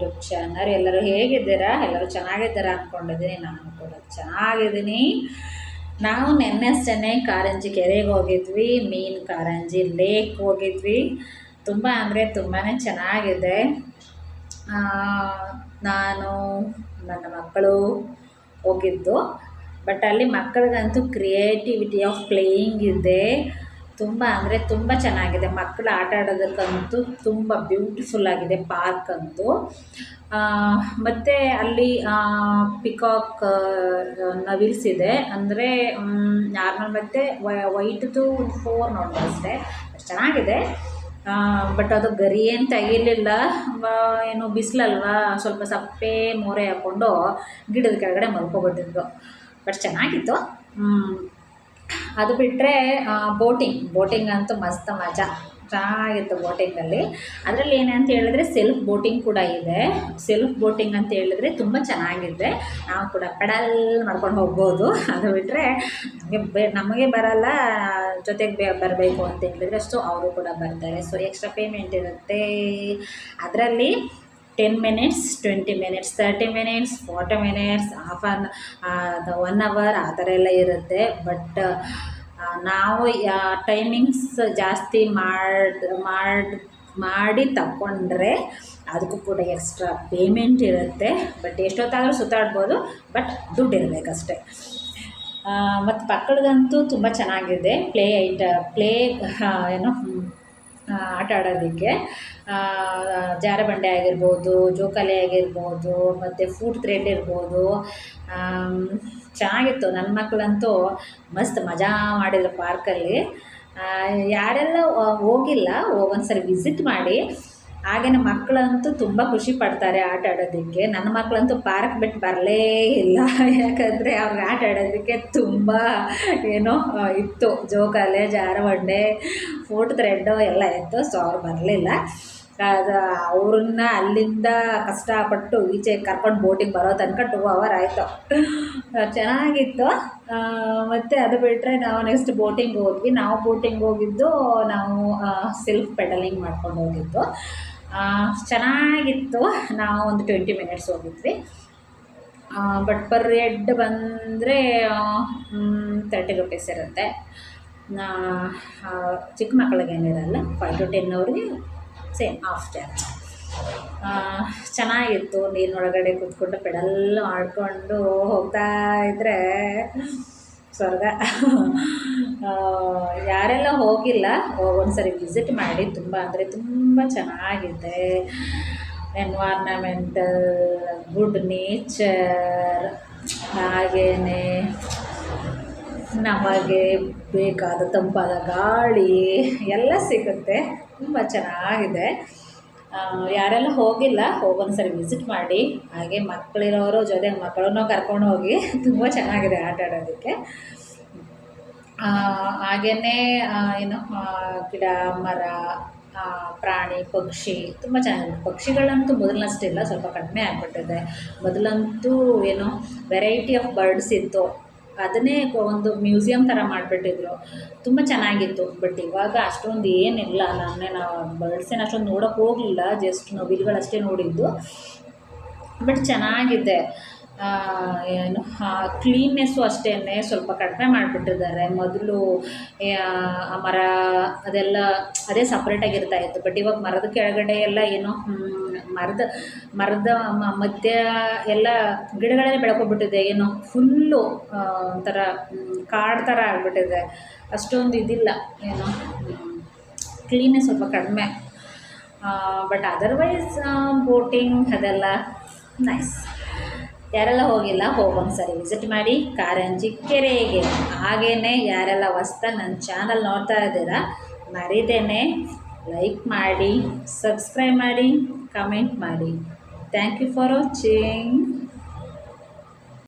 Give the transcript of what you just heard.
YouTube channel. ಎಲ್ಲರೂ ಹೇಗಿದ್ದೀರಾ? ಎಲ್ಲರೂ ಚೆನ್ನಾಗಿದ್ದೀರಾ ಅಂದ್ಕೊಂಡಿದ್ದೀನಿ. ನಾನು ಕೂಡ ಚೆನ್ನಾಗಿದ್ದೀನಿ. ನಾವು ನೆನ್ನೆಷ್ಟೇ ಕಾರಂಜಿ ಕೆರೆಗೆ ಹೋಗಿದ್ವಿ, ಮೀನು ಕಾರಂಜಿ ಲೇಕ್ ಹೋಗಿದ್ವಿ. ತುಂಬ ಅಂದರೆ ತುಂಬಾ ಚೆನ್ನಾಗಿದೆ. ನಾನು ನನ್ನ ಮಕ್ಕಳು ಹೋಗಿದ್ದು. ಬಟ್ ಅಲ್ಲಿ ಮಕ್ಕಳಿಗಂತೂ ಕ್ರಿಯೇಟಿವಿಟಿ ಆಫ್ ಪ್ಲೇಯಿಂಗ್ ಇದೆ. ತುಂಬ ಅಂದರೆ ತುಂಬ ಚೆನ್ನಾಗಿದೆ. ಮಕ್ಕಳು ಆಟ ಆಡೋದಕ್ಕಂತೂ ತುಂಬ ಬ್ಯೂಟಿಫುಲ್ ಆಗಿದೆ ಪಾರ್ಕ್ ಅಂತೂ. ಮತ್ತು ಅಲ್ಲಿ ಪಿಕಾಕ್ ನವಿಲ್ಸ್ ಇದೆ. ಅಂದರೆ ನಾರ್ಮಲ್ ಮತ್ತು ವೈಟ್ದು 4 ನೋಡ್ಬೋದು ಅಷ್ಟೇ. ಚೆನ್ನಾಗಿದೆ. ಬಟ್ ಅದು ಗರಿ ಏನು ತೆಗಿಲಿಲ್ಲ. ಏನು ಬಿಸಿಲಲ್ವಾ, ಸ್ವಲ್ಪ ಸಪ್ಪೆ ಮೋರೆ ಹಾಕ್ಕೊಂಡು ಗಿಡದ ಕೆಳಗಡೆ ಮಲ್ಕೊಬಿಟ್ಟಿದ್ದು. ಬಟ್ ಚೆನ್ನಾಗಿತ್ತು. ಅದು ಬಿಟ್ಟರೆ ಬೋಟಿಂಗ್ ಅಂತೂ ಮಸ್ತ್ ಮಜಾ, ಚೆನ್ನಾಗಿತ್ತು ಬೋಟಿಂಗಲ್ಲಿ. ಅದರಲ್ಲಿ ಏನಂತ ಹೇಳಿದ್ರೆ ಸೆಲ್ಫ್ ಬೋಟಿಂಗ್ ಕೂಡ ಇದೆ. ಸೆಲ್ಫ್ ಬೋಟಿಂಗ್ ಅಂತ ಹೇಳಿದ್ರೆ ತುಂಬ ಚೆನ್ನಾಗಿದೆ. ನಾವು ಕೂಡ ಪೆಡಲ್ ಮಾಡ್ಕೊಂಡು ಹೋಗ್ಬೋದು. ಅದು ಬಿಟ್ಟರೆ ನಮಗೆ ಬರಲ್ಲ, ಜೊತೆಗೆ ಬರಬೇಕು ಅಂತ ಹೇಳಿದ್ರೆ ಅಷ್ಟು ಅವರು ಕೂಡ ಬರ್ತಾರೆ. ಸೊ ಎಕ್ಸ್ಟ್ರಾ ಪೇಮೆಂಟ್ ಇರುತ್ತೆ. ಅದರಲ್ಲಿ 10 minutes, 20 minutes, 30 minutes, 40 minutes, half 1 hour ಆ ಥರ ಎಲ್ಲ ಇರುತ್ತೆ. ಬಟ್ ನಾವು ಟೈಮಿಂಗ್ಸ್ ಜಾಸ್ತಿ ಮಾಡಿ ತಗೊಂಡ್ರೆ ಅದಕ್ಕೂ ಕೂಡ ಎಕ್ಸ್ಟ್ರಾ ಪೇಮೆಂಟ್ ಇರುತ್ತೆ. ಬಟ್ ಎಷ್ಟೊತ್ತಾದರೂ ಸುತ್ತಾಡ್ಬೋದು, ಬಟ್ ದುಡ್ಡು ಇರಬೇಕಷ್ಟೆ. ಮತ್ತು ಮಕ್ಕಳಿಗಂತೂ ತುಂಬ ಚೆನ್ನಾಗಿದೆ. ಆಟ ಆಡೋದಕ್ಕೆ ಜಾರಬಂಡೆ ಆಗಿರ್ಬೋದು, ಜೋಕಾಲಿ ಆಗಿರ್ಬೋದು, ಮತ್ತು ಫುಡ್ ಥ್ರೆಡ್ ಇರ್ಬೋದು. ಚೆನ್ನಾಗಿತ್ತು. ನನ್ನ ಮಕ್ಕಳಂತೂ ಮಸ್ತ್ ಮಜಾ ಮಾಡಿದ್ರು ಪಾರ್ಕಲ್ಲಿ. ಯಾರೆಲ್ಲ ಹೋಗಿಲ್ಲ, ಒಂದ್ಸರಿ ವಿಸಿಟ್ ಮಾಡಿ. ಹಾಗೆಯೇ ಮಕ್ಕಳಂತೂ ತುಂಬ ಖುಷಿ ಪಡ್ತಾರೆ ಆಟ ಆಡೋದಕ್ಕೆ. ನನ್ನ ಮಕ್ಕಳಂತೂ ಪಾರ್ಕ್ ಬಿಟ್ಟು ಬರಲೇ ಇಲ್ಲ. ಯಾಕಂದರೆ ಅವ್ರಿಗೆ ಆಟ ಆಡೋದಕ್ಕೆ ತುಂಬ ಇತ್ತು. ಜೋಕಾಲಿ, ಜಾರಬಂಡೆ, ಫುಡ್ ಥ್ರೆಡ್ಡು ಎಲ್ಲ ಇತ್ತು. ಸೊ ಅವ್ರು ಬರಲಿಲ್ಲ. ಅದು ಅವ್ರನ್ನ ಅಲ್ಲಿಂದ ಕಷ್ಟಪಟ್ಟು ಈಚೆ ಕರ್ಕೊಂಡು ಬೋಟಿಗೆ ಬರೋ ತನಕ 2 hour ಆಯಿತು. ಚೆನ್ನಾಗಿತ್ತು. ಮತ್ತು ಅದು ಬಿಟ್ಟರೆ ನಾವು ನೆಕ್ಸ್ಟ್ ಬೋಟಿಂಗ್ ಹೋದ್ವಿ. ನಾವು ಬೋಟಿಂಗ್ ಹೋಗಿದ್ದು, ನಾವು ಸೆಲ್ಫ್ ಪೆಡಲಿಂಗ್ ಮಾಡ್ಕೊಂಡು ಹೋಗಿದ್ದು. ಚೆನ್ನಾಗಿತ್ತು. ನಾವು ಒಂದು 20 minutes ಹೋಗಿದ್ವಿ. ಬಟ್ ಪರ್ ಹೆಡ್ ಬಂದರೆ 30 rupees ಇರುತ್ತೆ. ಚಿಕ್ಕ ಮಕ್ಕಳಿಗೇನಿರಲ್ಲ, 5 to 10 ಅವ್ರಿಗೆ ಸೇಮ್ ಹಾಫ್ ಚಾರ್ಜ್. ಚೆನ್ನಾಗಿತ್ತು. ನೀರಿನೊಳಗಡೆ ಕೂತ್ಕೊಂಡು ಪೆಡಲ್ ಮಾಡಿಕೊಂಡು ಹೋಗ್ತಾ ಇದ್ದರೆ ಸ್ವರ್ಗ. ಯಾರೆಲ್ಲ ಹೋಗಿಲ್ಲ, ಒಂದ್ಸರಿ ವಿಸಿಟ್ ಮಾಡಿ. ತುಂಬ ಅಂದರೆ ತುಂಬ ಚೆನ್ನಾಗಿದೆ. ಎನ್ವೈರ್ನಮೆಂಟಲ್, ಗುಡ್ ನೇಚರ್, ಹಾಗೆಯೇ ನಮಗೆ ಬೇಕಾದ ತಂಪಾದ ಗಾಳಿ ಎಲ್ಲ ಸಿಗುತ್ತೆ. ತುಂಬ ಚೆನ್ನಾಗಿದೆ. ಯಾರೆಲ್ಲ ಹೋಗಿಲ್ಲ, ಒಂದ್ಸರಿ ವಿಸಿಟ್ ಮಾಡಿ. ಹಾಗೆ ಮಕ್ಕಳಿರೋರು ಜೊತೆಗೆ ಮಕ್ಕಳನ್ನು ಕರ್ಕೊಂಡು ಹೋಗಿ. ತುಂಬ ಚೆನ್ನಾಗಿದೆ ಆಟ ಆಡೋದಕ್ಕೆ. ಹಾಗೆಯೇ ಗಿಡ, ಮರ, ಪ್ರಾಣಿ, ಪಕ್ಷಿ ತುಂಬ ಚೆನ್ನಾಗಿದೆ. ಪಕ್ಷಿಗಳಂತೂ ಮೊದಲನಷ್ಟಿಲ್ಲ, ಸ್ವಲ್ಪ ಕಡಿಮೆ ಆಗಿಬಿಟ್ಟಿದೆ. ಮೊದಲಂತೂ ವೆರೈಟಿ ಆಫ್ ಬರ್ಡ್ಸ್ ಇತ್ತು. ಅದನ್ನೇ ಒಂದು ಮ್ಯೂಸಿಯಂ ಥರ ಮಾಡಿಬಿಟ್ಟಿದ್ರು. ತುಂಬ ಚೆನ್ನಾಗಿತ್ತು. ಬಟ್ ಇವಾಗ ಅಷ್ಟೊಂದು ಏನಿಲ್ಲ. ನಾವು ಬರ್ಡ್ಸೇನು ಅಷ್ಟೊಂದು ನೋಡೋಕ್ಕೆ ಹೋಗಲಿಲ್ಲ. ಜಸ್ಟ್ ನವಿಲುಗಳಷ್ಟೇ ನೋಡಿದ್ದು. ಬಟ್ ಚೆನ್ನಾಗಿದೆ. ಕ್ಲೀನ್ನೆಸ್ಸು ಅಷ್ಟೇ ಸ್ವಲ್ಪ ಕಡಿಮೆ ಮಾಡಿಬಿಟ್ಟಿದ್ದಾರೆ. ಮೊದಲು ಮರ ಅದೆಲ್ಲ ಅದೇ ಸಪ್ರೇಟಾಗಿರ್ತಾ ಇತ್ತು. ಬಟ್ ಇವಾಗ ಮರದ ಕೆಳಗಡೆ ಎಲ್ಲ ಮರದ ಮಧ್ಯ ಎಲ್ಲ ಗಿಡಗಳೇ ಬೆಳ್ಕೊಬಿಟ್ಟಿದೆ. ಫುಲ್ಲು ಒಂಥರ ಕಾಡು ಥರ ಆಗಿಬಿಟ್ಟಿದೆ. ಅಷ್ಟೊಂದು ಇದಿಲ್ಲ, ಕ್ಲೀನೆಸ್ ಸ್ವಲ್ಪ ಕಡಿಮೆ. ಬಟ್ ಅದರ್ವೈಸ್ ಬೋಟಿಂಗ್ ಅದೆಲ್ಲ ನೈಸ್. ಯಾರೆಲ್ಲ ಹೋಗಿಲ್ಲ, ಒಂದ್ಸರಿ ವಿಸಿಟ್ ಮಾಡಿ ಕಾರಂಜಿ ಕೆರೆಗೆ. ಹಾಗೆಯೇ ಯಾರೆಲ್ಲ ಹೊಸ್ದಾಗಿ ನನ್ನ ಚಾನಲ್ ನೋಡ್ತಾ ಇದ್ದೀರಾ, ಮರಿದೇನೆ ಲೈಕ್ ಮಾಡಿ, ಸಬ್ಸ್ಕ್ರೈಬ್ ಮಾಡಿ, ಕಮೆಂಟ್ ಮಾಡಿ. Thank you for watching.